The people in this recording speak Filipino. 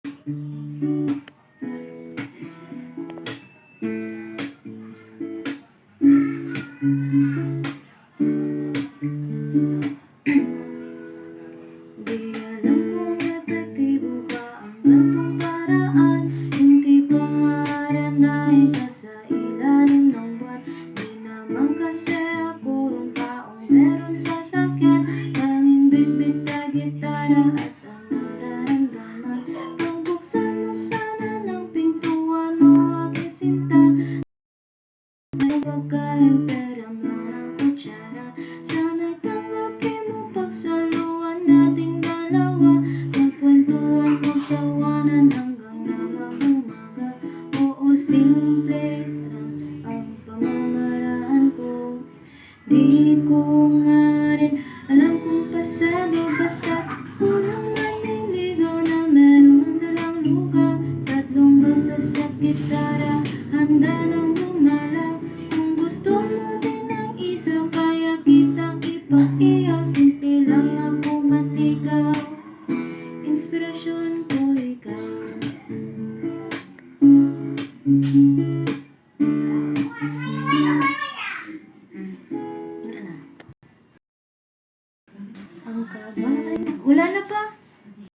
Di alam kung epektibo ba ang gantong paraan, yung tipong maaranahin ka sa ilalim ng buwan. Di naman kasi ako yung taong meron sasakyan, tanging bitbit na gitara at ang nararamdaman. Kung buksan mo sana ng pintuan o aking sinta, may pagkain pera man ang kutsara. Sana'y tanggapin mo pagsaluhan nating dalawa, magkwentuhan, magtawanan hanggang na mag-umaga. Oo, simple lang ang pamamaraan ko. Di ko nga rin alam kung pasado, basta't walang naliligaw na meron dalang lugaw. Tatlong rosas at gitara, handa nang gumalaw. Kung gusto mo din ng isa, kaya kitang ipaiyaw. Simple lang ako manligaw, inspirasyon ko ikaw.